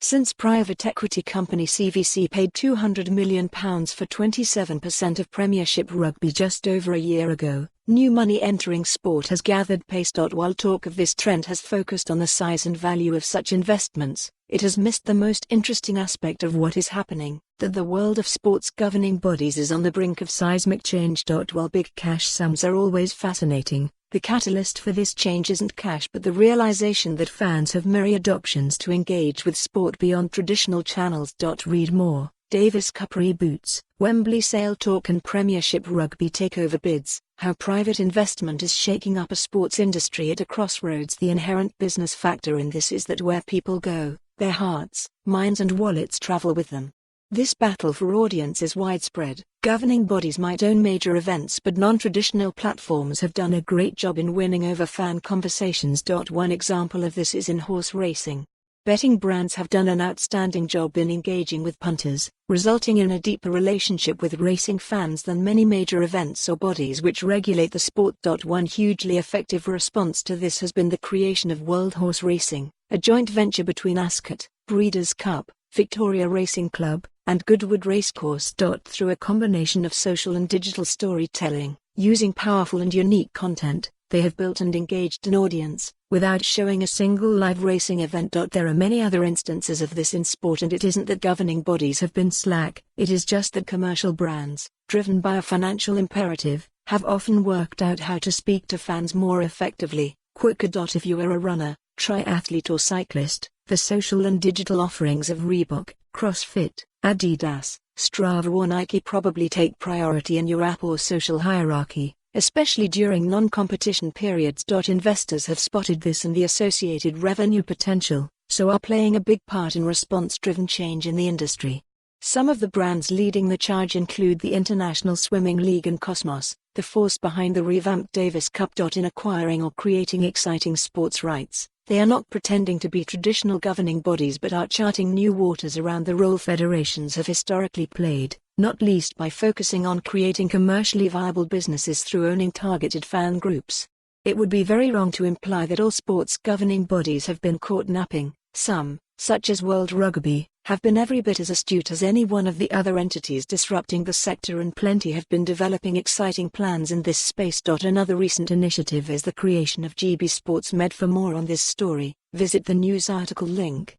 Since private equity company CVC paid £200 million for 27% of Premiership Rugby just over a year ago, new money entering sport has gathered pace. While talk of this trend has focused on the size and value of such investments, it has missed the most interesting aspect of what is happening, that the world of sports governing bodies is on the brink of seismic change. While big cash sums are always fascinating, the catalyst for this change isn't cash but the realization that fans have myriad options to engage with sport beyond traditional channels. Read more. Davis Cup reboots, Wembley sale talk and Premiership Rugby takeover bids, how private investment is shaking up a sports industry at a crossroads. The inherent business factor in this is that where people go, their hearts, minds and wallets travel with them. This battle for audience is widespread. Governing bodies might own major events but non-traditional platforms have done a great job in winning over fan conversations. One example of this is in horse racing. Betting brands have done an outstanding job in engaging with punters, resulting in a deeper relationship with racing fans than many major events or bodies which regulate the sport. One hugely effective response to this has been the creation of World Horse Racing, a joint venture between Ascot, Breeders' Cup, Victoria Racing Club, and Goodwood Racecourse.Through a combination of social and digital storytelling, using powerful and unique content, they have built and engaged an audience, without showing a single live racing event. There are many other instances of this in sport and it isn't that governing bodies have been slack, it is just that commercial brands, driven by a financial imperative, have often worked out how to speak to fans more effectively. Quicker.If you are a runner, triathlete or cyclist, the social and digital offerings of Reebok, CrossFit, Adidas, Strava or Nike probably take priority in your app or social hierarchy, especially during non-competition periods. Investors have spotted this and the associated revenue potential, so are playing a big part in response-driven change in the industry. Some of the brands leading the charge include the International Swimming League and Cosmos, the force behind the revamped Davis Cup. In acquiring or creating exciting sports rights, they are not pretending to be traditional governing bodies but are charting new waters around the role federations have historically played, not least by focusing on creating commercially viable businesses through owning targeted fan groups. It would be very wrong to imply that all sports governing bodies have been caught napping. Some, such as World Rugby, have been every bit as astute as any one of the other entities disrupting the sector and plenty have been developing exciting plans in this space. Another recent initiative is the creation of GB Sports Med. For more on this story, visit the news article link.